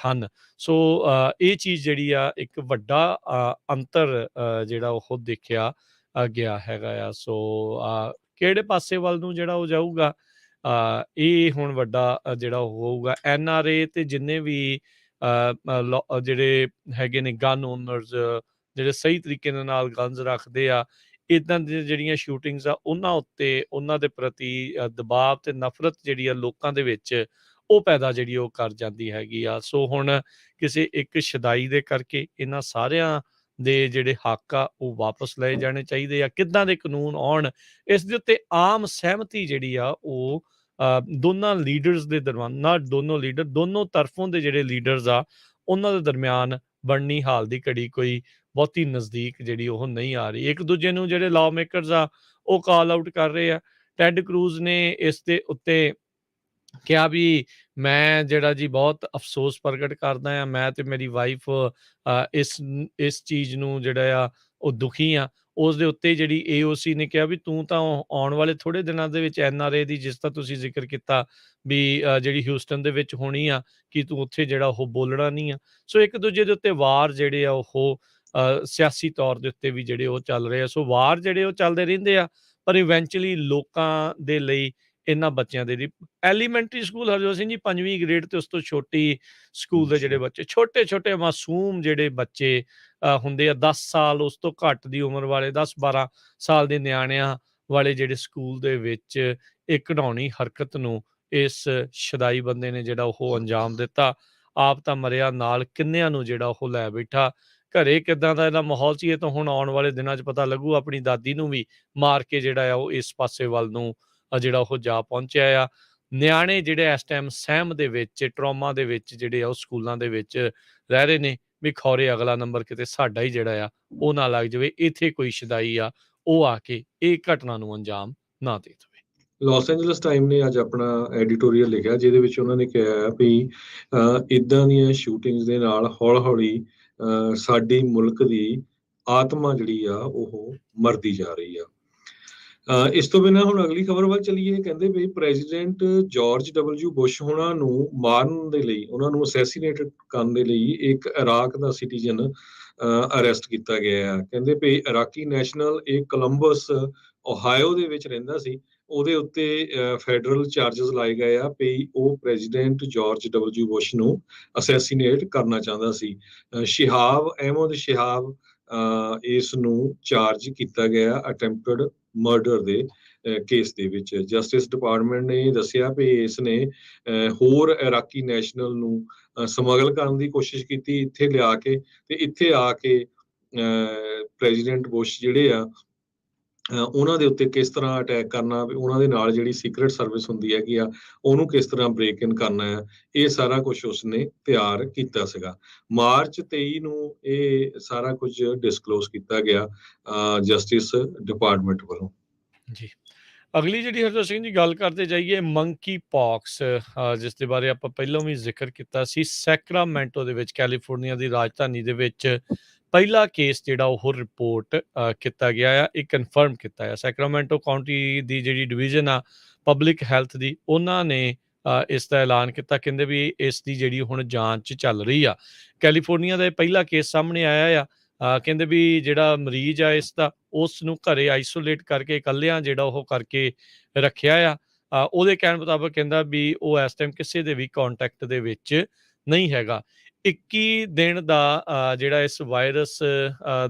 ਹਨ। ਸੋ ਇਹ ਚੀਜ਼ ਜਿਹੜੀ ਆ, ਇੱਕ ਵੱਡਾ ਅੰਤਰ ਜਿਹੜਾ ਉਹ ਦੇਖਿਆ ਗਿਆ ਹੈਗਾ ਆ। ਸੋ ਕਿਹੜੇ ਪਾਸੇ ਵੱਲ ਨੂੰ ਜਿਹੜਾ ਉਹ ਜਾਊਗਾ, ਇਹ ਹੁਣ ਵੱਡਾ ਜਿਹੜਾ ਉਹ ਹੋਊਗਾ। NRA ਤੇ ਜਿੰਨੇ ਵੀ ਜਿਹੜੇ ਹੈਗੇ ਨੇ ਗਨ ਓਨਰਸ, ਜਿਹੜੇ ਸਹੀ ਤਰੀਕੇ ਦੇ ਨਾਲ ਗਨਸ ਰੱਖਦੇ ਆ, ਇੱਦਾਂ ਦੀਆਂ ਜਿਹੜੀਆਂ ਸ਼ੂਟਿੰਗਸ ਆ, ਉਹਨਾਂ ਉੱਤੇ, ਉਹਨਾਂ ਦੇ ਪ੍ਰਤੀ ਦਬਾਅ ਤੇ ਨਫ਼ਰਤ ਜਿਹੜੀ ਆ ਲੋਕਾਂ ਦੇ ਵਿੱਚ, ਉਹ ਪੈਦਾ ਜਿਹੜੀ ਉਹ ਕਰ ਜਾਂਦੀ ਹੈਗੀ ਆ। ਸੋ ਹੁਣ ਕਿਸੇ ਇੱਕ ਸ਼ਦਾਈ ਦੇ ਕਰਕੇ ਇਹਨਾਂ ਸਾਰਿਆਂ ਦੇ ਜਿਹੜੇ ਹੱਕ ਆ ਉਹ ਵਾਪਸ ਲਏ ਜਾਣੇ ਚਾਹੀਦੇ ਆ। ਕਿੱਦਾਂ ਦੇ ਕਾਨੂੰਨ ਆਉਣ, ਇਸ ਦੇ ਉੱਤੇ ਆਮ ਸਹਿਮਤੀ ਜਿਹੜੀ ਆ ਉਹ ਦੋਨਾਂ ਲੀਡਰਸ ਦੇ ਦਰਮਿਆਨ, ਨਾ ਦੋਨੋਂ ਲੀਡਰ, ਦੋਨੋਂ ਤਰਫੋਂ ਦੇ ਜਿਹੜੇ ਲੀਡਰਸ ਆ, ਉਹਨਾਂ ਦੇ ਦਰਮਿਆਨ ਬਣਨੀ ਹਾਲ ਦੀ ਘੜੀ ਕੋਈ ਬਹੁਤੀ ਨਜ਼ਦੀਕ ਜਿਹੜੀ ਉਹ ਨਹੀਂ ਆ ਰਹੀ। ਇੱਕ ਦੂਜੇ ਨੂੰ ਜਿਹੜੇ ਲਾਅ ਮੇਕਰਸ ਆ ਉਹ ਕਾਲ ਆਊਟ ਕਰ ਰਹੇ ਆ। ਟੈਡ ਕਰੂਜ਼ ਨੇ ਇਸ ਦੇ ਉੱਤੇ ਕਿਹਾ ਵੀ ਮੈਂ ਜਿਹੜਾ ਜੀ ਬਹੁਤ ਅਫਸੋਸ ਪ੍ਰਗਟ ਕਰਦਾ ਹਾਂ, ਮੈਂ ਤੇ ਮੇਰੀ ਵਾਈਫ ਇਸ ਚੀਜ਼ ਨੂੰ ਜਿਹੜਾ ਆ ਉਹ ਦੁਖੀ ਆ। ਉਸ ਦੇ ਉੱਤੇ ਜਿਹੜੀ AOC ਨੇ ਕਿਹਾ ਵੀ ਤੂੰ ਤਾਂ ਆਉਣ ਵਾਲੇ ਥੋੜੇ ਦਿਨਾਂ ਦੇ ਵਿੱਚ NRA ਦੀ, ਜਿਸ ਦਾ ਤੁਸੀਂ ਜ਼ਿਕਰ ਕੀਤਾ ਵੀ ਜਿਹੜੀ ਹਿਊਸਟਨ ਦੇ ਵਿੱਚ ਹੋਣੀ ਆ, ਕਿ ਤੂੰ ਉੱਥੇ ਜਿਹੜਾ ਉਹ ਬੋਲਣਾ ਨਹੀਂ ਆ। ਸੋ ਇੱਕ ਦੂਜੇ ਦੇ ਉੱਤੇ ਵਾਰ ਜਿਹੜੇ ਆ ਉਹ ਸਿਆਸੀ ਤੌਰ ਦੇ ਉੱਤੇ ਵੀ ਜਿਹੜੇ ਉਹ ਚੱਲ ਰਹੇ ਆ। ਸੋ ਵਾਰ ਜਿਹੜੇ ਉਹ ਚੱਲਦੇ ਰਹਿੰਦੇ ਆ, ਪਰ ਇਵੈਂਚੁਅਲੀ ਲੋਕਾਂ ਦੇ ਲਈ, ਇਹਨਾਂ ਬੱਚਿਆਂ ਦੇ ਲਈ, elementary school Harjot Singh ji 5ਵੀਂ grade ਤੇ ਉਸ ਤੋਂ ਛੋਟੀ ਸਕੂਲ ਦੇ ਜਿਹੜੇ ਬੱਚੇ, ਛੋਟੇ ਛੋਟੇ ਮਾਸੂਮ ਜਿਹੜੇ ਬੱਚੇ ਹੁੰਦੇ ਆ, 10 ਸਾਲ ਉਸ ਤੋਂ ਘੱਟ ਦੀ ਉਮਰ ਵਾਲੇ, 10-12 ਸਾਲ ਦੇ ਨਿਆਣਿਆਂ ਵਾਲੇ ਜਿਹੜੇ ਸਕੂਲ ਦੇ ਵਿੱਚ ਇਹ ਘਿਨਾਉਣੀ ਹਰਕਤ ਨੂੰ ਇਸ ਸ਼ਦਾਈ ਬੰਦੇ ਨੇ ਜਿਹੜਾ ਉਹ ਅੰਜਾਮ ਦਿੱਤਾ। ਆਪ ਤਾਂ ਮਰਿਆ, ਨਾਲ ਕਿੰਨਿਆਂ ਨੂੰ ਜਿਹੜਾ ਉਹ ਲੈ ਬੈਠਾ। ਘਰੇ ਕਿੱਦਾਂ ਦਾ ਇਹਦਾ ਮਾਹੌਲ ਸੀ, ਇਹ ਤਾਂ ਹੁਣ ਆਉਣ ਵਾਲੇ ਦਿਨਾਂ 'ਚ ਪਤਾ ਲੱਗੂ। ਆਪਣੀ ਦਾਦੀ ਨੂੰ ਵੀ ਮਾਰ ਕੇ ਜਿਹੜਾ ਆ ਉਹ ਇਸ ਪਾਸੇ ਵੱਲ ਨੂੰ ਜਿਹੜਾ ਉਹ ਜਾ ਪਹੁੰਚਿਆ ਆ। ਨਿਆਣੇ ਜਿਹੜੇ ਇਸ ਟਾਈਮ ਸਹਿਮ ਦੇ ਵਿੱਚ, ਟਰੋਮਾ ਦੇ ਵਿੱਚ ਜਿਹੜੇ ਆ ਉਹ ਸਕੂਲਾਂ ਦੇ ਵਿੱਚ ਰਹਿ ਰਹੇ ਨੇ ਵੀ ਖੌਰੇ ਅਗਲਾ ਨੰਬਰ ਕਿਤੇ ਸਾਡਾ ਹੀ ਜਿਹੜਾ ਆ ਉਹ ਨਾ ਲੱਗ ਜਾਵੇ, ਇੱਥੇ ਕੋਈ ਸ਼ਦਾਈ ਆ ਉਹ ਆ ਕੇ ਇਹ ਘਟਨਾ ਨੂੰ ਅੰਜਾਮ ਨਾ ਦੇ ਦੇਵੇ। ਲਾਸ ਐਂਜਲਸ ਟਾਈਮ ਨੇ ਅੱਜ ਆਪਣਾ ਐਡੀਟੋਰੀਅਲ ਲਿਖਿਆ, ਜਿਹਦੇ ਵਿੱਚ ਉਹਨਾਂ ਨੇ ਕਿਹਾ ਵੀ ਇੱਦਾਂ ਦੀਆਂ ਸ਼ੂਟਿੰਗਸ ਦੇ ਨਾਲ ਹੌਲੀ-ਹੌਲੀ ਸਾਡੀ ਮੁਲਕ ਦੀ ਆਤਮਾ ਜਿਹੜੀ ਆ ਉਹ ਮਰਦੀ ਜਾ ਰਹੀ ਆ। ਇਸ ਤੋਂ ਬਿਨਾਂ ਹੁਣ ਅਗਲੀ ਖਬਰ ਵੱਲ ਚੱਲੀਏ। ਕਹਿੰਦੇ ਵੀ ਪ੍ਰੈਜ਼ੀਡੈਂਟ ਜਾਰਜ W. ਬੁਸ਼ ਹੋਣਾ ਨੂੰ ਮਾਰਨ ਦੇ ਲਈ, ਉਹਨਾਂ ਨੂੰ ਅਸੈਸੀਨੇਟ ਕਰਨ ਦੇ ਲਈ ਇੱਕ ਇਰਾਕ ਦਾ ਸਿਟੀਜ਼ਨ ਅਰੈਸਟ ਕੀਤਾ ਗਿਆ ਆ। ਕਹਿੰਦੇ ਵੀ ਇਰਾਕੀ ਨੈਸ਼ਨਲ, ਇਹ ਕੋਲੰਬਸ ਓਹਾਇਓ ਦੇ ਵਿੱਚ ਰਹਿੰਦਾ ਸੀ। ਉਹਦੇ ਉੱਤੇ ਫੈਡਰਲ ਚਾਰਜਸ ਲਾਏ ਗਏ ਆ ਵੀ ਉਹ ਪ੍ਰੈਜ਼ੀਡੈਂਟ ਜਾਰਜ W. ਬੁਸ਼ ਨੂੰ ਅਸੈਸੀਨੇਟ ਕਰਨਾ ਚਾਹੁੰਦਾ ਸੀ। ਸ਼ਿਹਾਬ ਅਹਿਮਦ ਸ਼ਿਹਾਬ ਇਸ ਨੂੰ ਚਾਰਜ ਕੀਤਾ ਗਿਆ ਅਟੈਂਪਟਡ ਮਰਡਰ ਦੇ ਕੇਸ ਦੇ ਵਿੱਚ। ਜਸਟਿਸ ਡਿਪਾਰਟਮੈਂਟ ਨੇ ਦੱਸਿਆ ਵੀ ਇਸ ਨੇ ਹੋਰ ਇਰਾਕੀ ਨੈਸ਼ਨਲ ਨੂੰ ਸਮਗਲ ਕਰਨ ਦੀ ਕੋਸ਼ਿਸ਼ ਕੀਤੀ ਇੱਥੇ ਲਿਆ ਕੇ, ਤੇ ਇੱਥੇ ਆ ਕੇ ਪ੍ਰੈਜ਼ੀਡੈਂਟ ਬੁਸ਼ ਜਿਹੜੇ ਆ ਉਹਨਾਂ ਦੇ ਉੱਤੇ ਕਿਸ ਤਰ੍ਹਾਂ ਅਟੈਕ ਕਰਨਾ, ਉਹਨਾਂ ਦੇ ਨਾਲ ਜਿਹੜੀ ਸੀਕ੍ਰੇਟ ਸਰਵਿਸ ਹੁੰਦੀ ਹੈਗੀ ਆ ਉਹਨੂੰ ਕਿਸ ਤਰ੍ਹਾਂ ਬ੍ਰੇਕ ਇਨ ਕਰਨਾ ਆ, ਇਹ ਸਾਰਾ ਕੁਝ ਉਸਨੇ ਤਿਆਰ ਕੀਤਾ ਸੀਗਾ। ਮਾਰਚ 23 ਨੂੰ ਇਹ ਸਾਰਾ ਕੁਝ ਡਿਸਕਲੋਜ਼ ਕੀਤਾ ਗਿਆ ਜਸਟਿਸ ਡਿਪਾਰਟਮੈਂਟ ਵੱਲੋਂ। ਜੀ, ਅਗਲੀ ਜਿਹੜੀ ਹਰਜੋਤ ਸਿੰਘ ਜੀ ਗੱਲ ਕਰਦੇ ਜਾਈਏ, ਮੰਕੀ ਪੌਕਸ, ਜਿਸ ਦੇ ਬਾਰੇ ਆਪਾਂ ਪਹਿਲਾਂ ਵੀ ਜ਼ਿਕਰ ਕੀਤਾ ਸੀ। ਸੈਕਰਾਮੈਂਟੋ ਦੇ ਵਿੱਚ, ਕੈਲੀਫੋਰਨੀਆ ਦੀ ਰਾਜਧਾਨੀ ਦੇ ਵਿੱਚ ਪਹਿਲਾ ਕੇਸ ਜਿਹੜਾ ਉਹ ਰਿਪੋਰਟ ਕੀਤਾ ਗਿਆ ਆ, ਇਹ ਕਨਫਰਮ ਕੀਤਾ ਆ। ਸੈਕਰਾਮੈਂਟੋ ਕਾਉਂਟੀ ਦੀ ਜਿਹੜੀ ਡਿਵੀਜ਼ਨ ਆ ਪਬਲਿਕ ਹੈਲਥ ਦੀ, ਉਹਨਾਂ ਨੇ ਇਸ ਦਾ ਐਲਾਨ ਕੀਤਾ। ਕਹਿੰਦੇ ਵੀ ਇਸ ਦੀ ਜਿਹੜੀ ਹੁਣ ਜਾਂਚ ਚੱਲ ਰਹੀ ਆ। ਕੈਲੀਫੋਰਨੀਆ ਦਾ ਇਹ ਪਹਿਲਾ ਕੇਸ ਸਾਹਮਣੇ ਆਇਆ ਆ। ਕਹਿੰਦੇ ਵੀ ਜਿਹੜਾ ਮਰੀਜ਼ ਆ ਇਸ ਦਾ, ਉਸ ਨੂੰ ਘਰੇ ਆਈਸੋਲੇਟ ਕਰਕੇ, ਇਕੱਲਿਆਂ ਜਿਹੜਾ ਉਹ ਕਰਕੇ ਰੱਖਿਆ ਆ। ਉਹਦੇ ਕਹਿਣ ਮੁਤਾਬਕ ਕਹਿੰਦਾ ਵੀ ਉਹ ਇਸ ਟਾਈਮ ਕਿਸੇ ਦੇ ਵੀ ਕੰਟੈਕਟ ਦੇ ਵਿੱਚ ਨਹੀਂ ਹੈਗਾ। 21 ਦਿਨ ਦਾ ਜਿਹੜਾ ਇਸ ਵਾਇਰਸ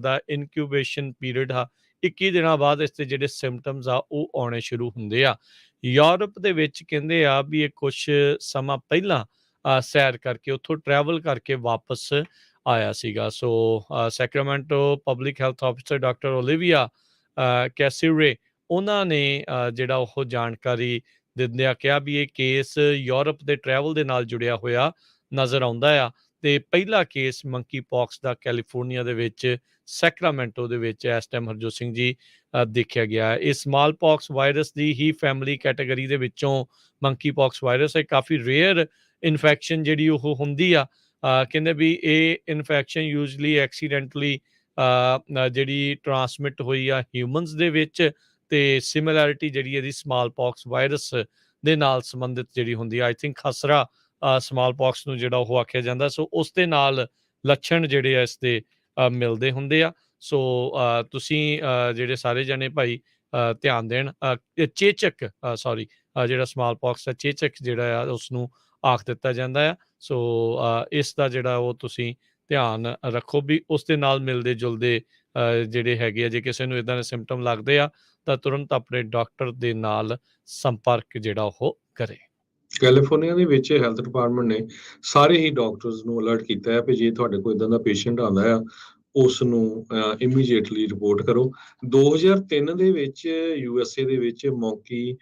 ਦਾ ਇਨਕਿਊਬੇਸ਼ਨ ਪੀਰੀਅਡ ਆ, 21 ਦਿਨਾਂ ਬਾਅਦ ਇਸ ਦੇ ਜਿਹੜੇ ਸਿੰਪਟਮਸ ਆ ਉਹ ਆਉਣੇ ਸ਼ੁਰੂ ਹੁੰਦੇ ਆ। ਯੂਰਪ ਦੇ ਵਿੱਚ ਕਹਿੰਦੇ ਆ ਵੀ ਇਹ ਕੁਛ ਸਮਾਂ ਪਹਿਲਾਂ ਸੈਰ ਕਰਕੇ, ਉੱਥੋਂ ਟਰੈਵਲ ਕਰਕੇ ਵਾਪਸ ਆਇਆ ਸੀਗਾ। So Sacramento public health officer doctor Olivia Kasirye, ਉਹਨਾਂ ਨੇ ਜਿਹੜਾ ਉਹ ਜਾਣਕਾਰੀ ਦਿੰਦਿਆਂ ਕਿਹਾ ਵੀ ਇਹ ਕੇਸ ਯੂਰਪ ਦੇ ਟਰੈਵਲ ਦੇ ਨਾਲ ਜੁੜਿਆ ਹੋਇਆ ਨਜ਼ਰ ਆਉਂਦਾ ਆ। ਤੇ ਪਹਿਲਾ ਕੇਸ ਮੰਕੀ ਪੌਕਸ ਦਾ ਕੈਲੀਫੋਰਨੀਆ ਦੇ ਵਿੱਚ ਸੈਕਰਾਮੈਂਟੋ ਦੇ ਵਿੱਚ ਇਸ ਟਾਈਮ ਹਰਜੋਤ ਸਿੰਘ ਜੀ ਦੇਖਿਆ ਗਿਆ ਹੈ। ਇਹ ਸਮਾਲ ਪੌਕਸ ਵਾਇਰਸ ਦੀ ਹੀ ਫੈਮਿਲੀ ਕੈਟਾਗਰੀ ਦੇ ਵਿੱਚੋਂ ਮੰਕੀ ਪੌਕਸ ਵਾਇਰਸ ਹੈ। ਕਾਫੀ ਰੇਅਰ ਇਨਫੈਕਸ਼ਨ ਜਿਹੜੀ ਉਹ ਹੁੰਦੀ ਆ। ਕਹਿੰਦੇ ਵੀ ਇਹ ਇਨਫੈਕਸ਼ਨ ਯੂਜਲੀ ਐਕਸੀਡੈਂਟਲੀ ਜਿਹੜੀ ਟਰਾਂਸਮਿਟ ਹੋਈ ਆ ਹਿਊਮਨਸ ਦੇ ਵਿੱਚ, ਤੇ ਸਿਮਿਲੈਰਿਟੀ ਜਿਹੜੀ ਇਹਦੀ ਸਮਾਲ ਪੌਕਸ ਵਾਇਰਸ ਦੇ ਨਾਲ ਸੰਬੰਧਿਤ ਜਿਹੜੀ ਹੁੰਦੀ ਆ, ਆਈ ਥਿੰਕ ਖਸਰਾ ਸਮਾਲ ਪੌਕਸ ਨੂੰ ਜਿਹੜਾ ਉਹ ਆਖਿਆ ਜਾਂਦਾ। ਸੋ ਉਸ ਦੇ ਨਾਲ ਲੱਛਣ ਜਿਹੜੇ ਆ ਇਸ ਦੇ ਮਿਲਦੇ ਹੁੰਦੇ ਆ। ਸੋ ਤੁਸੀਂ ਜਿਹੜੇ ਸਾਰੇ ਜਣੇ ਭਾਈ ਧਿਆਨ ਦੇਣ। ਚੇਚਕ ਸੌਰੀ ਜਿਹੜਾ ਸਮਾਲ ਪੌਕਸ ਆ, ਚੇਚਕ ਜਿਹੜਾ ਆ ਉਸ ਨੂੰ ਆਖ ਦਿੱਤਾ ਜਾਂਦਾ ਆ। ਸੋ ਇਸ ਦਾ ਜਿਹੜਾ ਉਹ ਤੁਸੀਂ ਧਿਆਨ ਰੱਖੋ ਵੀ ਉਸ ਦੇ ਨਾਲ ਮਿਲਦੇ ਜੁਲਦੇ ਜਿਹੜੇ ਹੈਗੇ ਆ, ਜੇ ਕਿਸੇ ਨੂੰ ਇਦਾਂ ਦੇ ਸਿੰਪਟਮ ਲੱਗਦੇ ਆ ਤਾਂ ਤੁਰੰਤ ਆਪਣੇ ਡਾਕਟਰ ਦੇ ਨਾਲ ਸੰਪਰਕ ਜਿਹੜਾ ਉਹ ਕਰੇ। ਕੈਲੀਫੋਰਨੀਆ ਦੇ ਵਿੱਚ ਹੈਲਥ ਡਿਪਾਰਟਮੈਂਟ ਨੇ ਸਾਰੇ ਹੀ ਡਾਕਟਰਸ ਨੂੰ ਅਲਰਟ ਕੀਤਾ ਹੈ ਕਿ ਜੇ ਤੁਹਾਡੇ ਕੋਲ ਇਦਾਂ ਦਾ ਪੇਸ਼ੈਂਟ ਆਉਂਦਾ ਆ ਉਸ ਨੂੰ ਇਮੀਡੀਏਟਲੀ ਰਿਪੋਰਟ ਕਰੋ। 2003 ਦੇ ਵਿੱਚ USA ਦੇ ਵਿੱਚ ਮੌਂਕੀ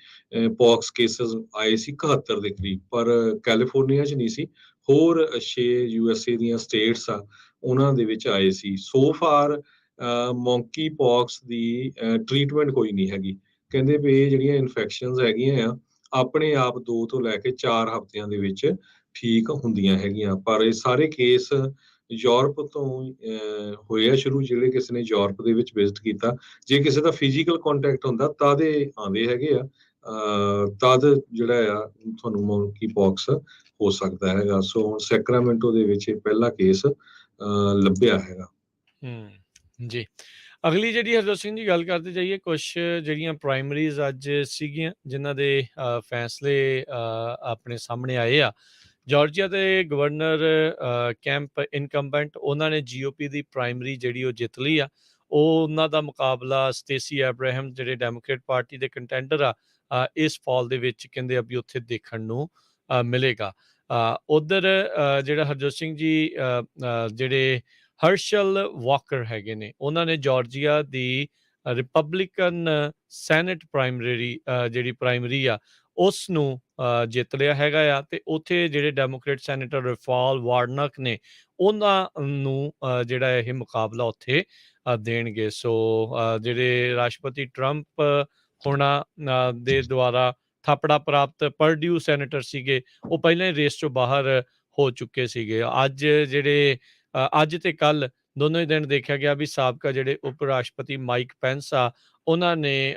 ਪੌਕਸ ਕੇਸਸ ਆਏ ਸੀ 71 ਦੇ ਕਰੀਬ, ਪਰ ਕੈਲੀਫੋਰਨੀਆ 'ਚ ਨਹੀਂ ਸੀ। ਹੋਰ 6 USA ਦੀਆਂ ਸਟੇਟਸ ਆ ਉਹਨਾਂ ਦੇ ਵਿੱਚ ਆਏ ਸੀ। ਸੋ ਫਾਰ ਮੌਂਕੀ ਪੌਕਸ ਦੀ ਟ੍ਰੀਟਮੈਂਟ ਕੋਈ ਨਹੀਂ ਹੈਗੀ। ਕਹਿੰਦੇ ਵੀ ਇਹ ਜਿਹੜੀਆਂ ਇਨਫੈਕਸ਼ਨਸ ਹੈਗੀਆਂ ਆ ਆਪਣੇ ਆਪ 2 ਤੋਂ ਲੈ ਕੇ 4 ਹਫ਼ਤਿਆਂ ਦੇ ਵਿੱਚ ਠੀਕ ਹੁੰਦੀਆਂ ਹੈਗੀਆਂ। ਪਰ ਇਹ ਸਾਰੇ ਕੇਸ ਯੂਰਪ ਤੋਂ ਹੋਏ ਆ ਸ਼ੁਰੂ, ਜਿਹੜੇ ਕਿਸੇ ਨੇ ਯੂਰਪ ਦੇ ਵਿੱਚ ਵਿਜ਼ਿਟ ਕੀਤਾ। ਜੇ ਕਿਸੇ ਦਾ ਫਿਜ਼ੀਕਲ ਕੰਟੈਕਟ ਹੁੰਦਾ ਤਦ ਇਹ ਆਉਂਦੇ ਹੈਗੇ ਆ, ਤਦ ਜਿਹੜਾ ਆ ਤੁਹਾਨੂੰ ਮੌਂਕੀ ਪੌਕਸ ਹੋ ਸਕਦਾ ਹੈਗਾ। ਸੋ ਹੁਣ ਸੈਕਰਾਮੈਂਟੋ ਦੇ ਵਿੱਚ ਇਹ ਪਹਿਲਾ ਕੇਸ ਲੱਭਿਆ ਹੈਗਾ। ਜੀ, ਅਗਲੀ ਜਿਹੜੀ ਹਰਜੋਤ ਸਿੰਘ ਜੀ ਗੱਲ ਕਰਦੇ ਜਾਈਏ, ਕੁਛ ਜਿਹੜੀਆਂ ਪ੍ਰਾਇਮਰੀਜ਼ ਅੱਜ ਸੀਗੀਆਂ ਜਿਨ੍ਹਾਂ ਦੇ ਫੈਸਲੇ ਆਪਣੇ ਸਾਹਮਣੇ ਆਏ ਆ। ਜਾਰਜੀਆ ਦੇ ਗਵਰਨਰ ਕੈਂਪ ਇਨਕੰਬੈਂਟ ਉਹਨਾਂ ਨੇ GOP ਦੀ ਪ੍ਰਾਇਮਰੀ ਜਿਹੜੀ ਉਹ ਜਿੱਤ ਲਈ ਆ। ਉਹ ਉਹਨਾਂ ਦਾ ਮੁਕਾਬਲਾ ਸਟੇਸੀ ਐਬਰਾਹਮ ਜਿਹੜੇ ਡੈਮੋਕ੍ਰੇਟ ਪਾਰਟੀ ਦੇ ਕੰਟੈਂਡਰ ਆ ਇਸ ਫਾਲ ਦੇ ਵਿੱਚ ਕਹਿੰਦੇ ਆ ਵੀ ਉੱਥੇ ਦੇਖਣ ਨੂੰ ਮਿਲੇਗਾ। ਉਧਰ ਜਿਹੜਾ ਹਰਜੋਤ ਸਿੰਘ ਜੀ ਜਿਹੜੇ ਹਰਸ਼ਲ ਵਾਕਰ ਹੈਗੇ ਨੇ, ਉਹਨਾਂ ਨੇ ਜਾਰਜੀਆ ਦੀ ਰਿਪਬਲਿਕਨ ਸੈਨੇਟ ਪ੍ਰਾਇਮਰੀ ਜਿਹੜੀ ਪ੍ਰਾਇਮਰੀ ਆ ਉਸ ਨੂੰ ਜਿੱਤ ਲਿਆ ਹੈਗਾ ਆ। ਤੇ ਉੱਥੇ ਜਿਹੜੇ ਡੈਮੋਕ੍ਰੇਟ ਸੈਨੇਟਰ ਰਫਾਲ ਵਾਰਨਕ ਨੇ ਉਹਨਾਂ ਨੂੰ ਜਿਹੜਾ ਇਹ ਮੁਕਾਬਲਾ ਉੱਥੇ ਦੇਣਗੇ। ਸੋ ਜਿਹੜੇ ਰਾਸ਼ਟਰਪਤੀ ਟਰੰਪ ਹੋਣਾ ਦੇ ਦੁਆਰਾ ਥਾਪੜਾ ਪ੍ਰਾਪਤ ਪਰਡਿਊ ਸੈਨੇਟਰ ਸੀਗੇ, ਉਹ ਪਹਿਲਾਂ ਹੀ ਰੇਸ ਚੋਂ ਬਾਹਰ ਹੋ ਚੁੱਕੇ ਸੀਗੇ। ਅੱਜ ਜਿਹੜੇ ਅੱਜ ਤੇ ਕੱਲ ਦੋਨੋਂ ਹੀ ਦਿਨ ਦੇਖਿਆ ਗਿਆ ਵੀ ਸਾਬਕਾ ਜਿਹੜੇ ਉਪ ਰਾਸ਼ਟਰਪਤੀ ਮਾਈਕ ਪੈਂਸ ਆ ਉਹਨਾਂ ਨੇ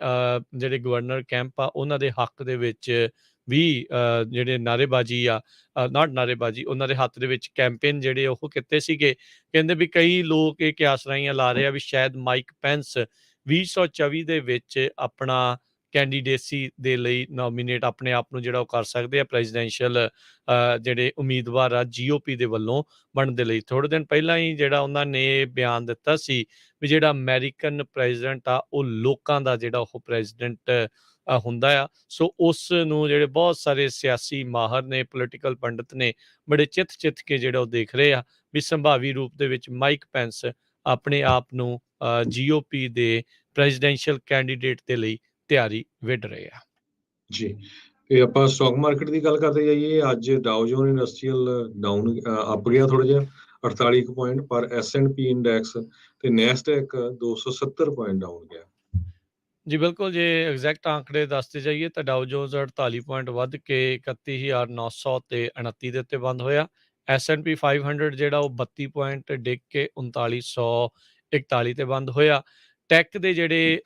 ਜਿਹੜੇ ਗਵਰਨਰ ਕੈਂਪ ਆ ਉਹਨਾਂ ਦੇ ਹੱਕ ਦੇ ਵਿੱਚ ਵੀ ਜਿਹੜੇ ਨਾਅਰੇਬਾਜ਼ੀ ਆ ਨਾਅਰੇਬਾਜ਼ੀ ਉਹਨਾਂ ਦੇ ਹੱਥ ਦੇ ਵਿੱਚ ਕੈਂਪੇਨ ਜਿਹੜੇ ਉਹ ਕੀਤੇ ਸੀਗੇ। ਕਹਿੰਦੇ ਵੀ ਕਈ ਲੋਕ ਇਹ ਕਿਆਸ ਰਾਈਆਂ ਲਾ ਰਹੇ ਆ ਵੀ ਸ਼ਾਇਦ ਮਾਈਕ ਪੈਂਸ 2024 ਦੇ ਵਿੱਚ ਆਪਣਾ ਕੈਂਡੀਡੇਸੀ ਦੇ ਲਈ ਨੋਮੀਨੇਟ ਆਪਣੇ ਆਪ ਨੂੰ ਜਿਹੜਾ ਉਹ ਕਰ ਸਕਦੇ ਆ ਪ੍ਰੈਜ਼ੀਡੈਂਸ਼ੀਅਲ ਜਿਹੜੇ ਉਮੀਦਵਾਰ ਆ GOP ਦੇ ਵੱਲੋਂ ਬਣਨ ਦੇ ਲਈ। ਥੋੜ੍ਹੇ ਦਿਨ ਪਹਿਲਾਂ ਹੀ ਜਿਹੜਾ ਉਹਨਾਂ ਨੇ ਬਿਆਨ ਦਿੱਤਾ ਸੀ ਵੀ ਜਿਹੜਾ ਅਮਰੀਕਨ ਪ੍ਰੈਜ਼ੀਡੈਂਟ ਆ ਉਹ ਲੋਕਾਂ ਦਾ ਜਿਹੜਾ ਉਹ ਪ੍ਰੈਜ਼ੀਡੈਂਟ ਹੁੰਦਾ ਆ। ਸੋ ਉਸ ਨੂੰ ਜਿਹੜੇ ਬਹੁਤ ਸਾਰੇ ਸਿਆਸੀ ਮਾਹਰ ਨੇ, ਪੋਲੀਟੀਕਲ ਪੰਡਿਤ ਨੇ ਬੜੇ ਚਿੱਤ ਕੇ ਜਿਹੜਾ ਉਹ ਦੇਖ ਰਹੇ ਆ ਵੀ ਸੰਭਾਵੀ ਰੂਪ ਦੇ ਵਿੱਚ ਮਾਈਕ ਪੈਂਸ ਆਪਣੇ ਆਪ ਨੂੰ GOP ਦੇ ਪ੍ਰੈਜ਼ੀਡੈਂਸ਼ੀਅਲ ਕੈਂਡੀਡੇਟ ਦੇ ਲਈ ਤਿਆਰੀ ਵਿੱਢ ਰਹੇ ਆ। ਜੀ, ਤੇ ਆਪਾਂ ਸਟਾਕ ਮਾਰਕੀਟ ਦੀ ਗੱਲ ਕਰਦੇ ਜਾਈਏ। ਅੱਜ ਡਾਓ ਜੋਨ ਇੰਡਸਟਰੀਅਲ ਡਾਊਨ ਅੱਪ ਗਿਆ ਥੋੜਾ ਜਿਹਾ 48 ਪੁਆਇੰਟ, ਪਰ S&P ਇੰਡੈਕਸ ਤੇ ਨੈਸਡੈਕ 270 ਪੁਆਇੰਟ ਡਾਊਨ ਗਿਆ। ਜੀ ਬਿਲਕੁਲ, ਜੇ ਐਗਜ਼ੈਕਟ ਆંકੜੇ ਦੱਸਦੇ ਜਾਈਏ ਤਾਂ ਡਾਓ ਜੋਨਸ 48 ਪੁਆਇੰਟ ਵੱਧ ਕੇ 31,900 ਤੇ 29 ਦੇ ਉੱਤੇ ਬੰਦ ਹੋਇਆ। S&P 500 ਜਿਹੜਾ ਉਹ 32 ਪੁਆਇੰਟ ਡਿੱਗ ਕੇ 3941 ਤੇ ਬੰਦ ਹੋਇਆ। ਟੈਕ ਦੇ ਜਿਹੜੇ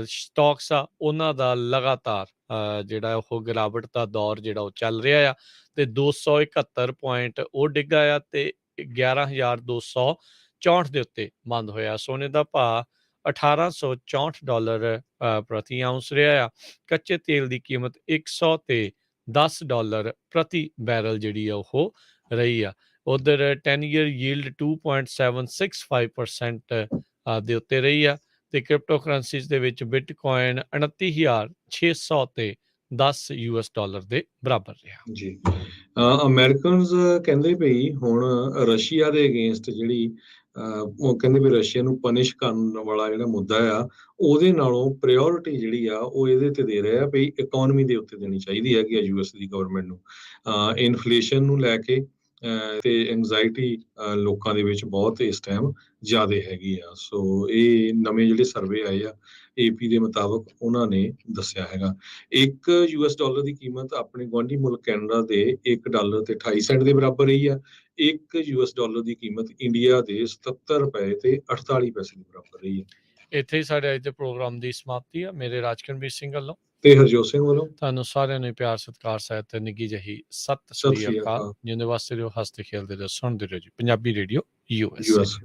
ਸਟਾਕਸ ਆ ਉਹਨਾਂ ਦਾ ਲਗਾਤਾਰ ਜਿਹੜਾ ਉਹ ਗਿਰਾਵਟ ਦਾ ਦੌਰ ਜਿਹੜਾ ਉਹ ਚੱਲ ਰਿਹਾ ਆ ਤੇ 271 ਪੁਆਇੰਟ ਉਹ ਡਿੱਗਾ ਆ ਤੇ 11,264 ਦੇ ਉੱਤੇ ਬੰਦ ਹੋਇਆ। ਸੋਨੇ ਦਾ ਭਾਅ $1,864 ਪ੍ਰਤੀ ਆਉਂਸ ਰਿਹਾ ਆ। ਕੱਚੇ ਤੇਲ ਦੀ ਕੀਮਤ $110 ਪ੍ਰਤੀ ਬੈਰਲ ਜਿਹੜੀ ਆ ਉਹ ਰਹੀ ਆ। ਉਧਰ 10 ਈਅਰ ਯੀਲਡ 2.765% ਦੇ ਉੱਤੇ ਰਹੀ ਆ ਤੇ ਕ੍ਰਿਪਟੋ ਕਰੰਸੀਜ਼ ਦੇ ਵਿੱਚ ਬਿਟਕੋਇਨ 29,600 ਤੇ $10 ਦੇ ਬਰਾਬਰ ਰਿਹਾ। ਜੀ, ਅਮਰੀਕਨਸ ਕਹਿੰਦੇ ਪਈ ਹੁਣ ਰਸ਼ੀਆ ਦੇ ਅਗੇਂਸਟ ਜਿਹੜੀ ਉਹ ਕਹਿੰਦੇ ਵੀ ਰਸ਼ੀਆ ਨੂੰ ਪਨਿਸ਼ ਕਰਨ ਵਾਲਾ ਜਿਹੜਾ ਮੁੱਦਾ ਆ ਉਹਦੇ ਨਾਲੋਂ ਪ੍ਰਾਇਓਰਿਟੀ ਜਿਹੜੀ ਆ ਉਹ ਇਹਦੇ ਤੇ ਦੇ ਰਹੇ ਆ ਵੀ ਇਕਨੋਮੀ ਦੇ ਉੱਤੇ ਦੇਣੀ ਚਾਹੀਦੀ ਹੈਗੀ ਆ ਯੂਐਸ ਦੀ ਗਵਰਨਮੈਂਟ ਨੂੰ। ਇਨਫਲੇਸ਼ਨ ਨੂੰ ਲੈ ਕੇ ਤੇ ਐਂਗਜ਼ਾਇਟੀ ਲੋਕਾਂ ਦੇ ਵਿੱਚ ਬਹੁਤ ਇਸ ਟਾਈਮ ਜ਼ਿਆਦਾ ਹੈਗੀ ਆ। ਸੋ ਇਹ ਨਵੇਂ ਜਿਹੜੇ ਸਰਵੇ ਆਏ ਆ ਏਪੀ ਦੇ ਮੁਤਾਬਕ ਉਹਨਾਂ ਨੇ ਦੱਸਿਆ ਹੈਗਾ। ਇੱਕ ਯੂਐਸ ਡਾਲਰ ਦੀ ਕੀਮਤ ਆਪਣੇ ਗੁਆਂਢੀ ਮੁਲਕ ਕੈਨੇਡਾ ਦੇ $1 ਤੇ 28 ਸੈਂਟ ਦੇ ਬਰਾਬਰ ਰਹੀ ਆ। ਇੱਕ ਯੂਐਸ ਡਾਲਰ ਦੀ ਕੀਮਤ ਇੰਡੀਆ ਦੇ 77 ਰੁਪਏ ਤੇ 48 ਪੈਸੇ ਦੇ ਬਰਾਬਰ ਰਹੀ ਹੈ। ਇੱਥੇ ਹੀ ਸਾਡੇ ਅੱਜ ਦੇ ਪ੍ਰੋਗਰਾਮ ਦੀ ਸਮਾਪਤੀ ਆ। ਮੇਰੇ ਰਾਜਕਰਨਵੀਰ ਸਿੰਘ ਵੱਲੋਂ ਤੇ ਹਰਜੋਤ ਸਿੰਘ ਵੱਲੋਂ ਤੁਹਾਨੂੰ ਸਾਰਿਆਂ ਨੂੰ ਪਿਆਰ ਸਤਿਕਾਰ ਸਹਿਤ ਤੇ ਨਿੱਘੀ ਜਿਹੀ ਸਤਿ ਸ੍ਰੀ ਅਕਾਲ। ਜਿਉਂਦੇ ਵਾਸਤੇ ਰਹੋ, ਹੱਸਦੇ ਖੇਡਦੇ ਰਹੋ, ਸੁਣਦੇ ਰਹੋ ਜੀ ਪੰਜਾਬੀ ਰੇਡੀਓ ਯੂਐਸ।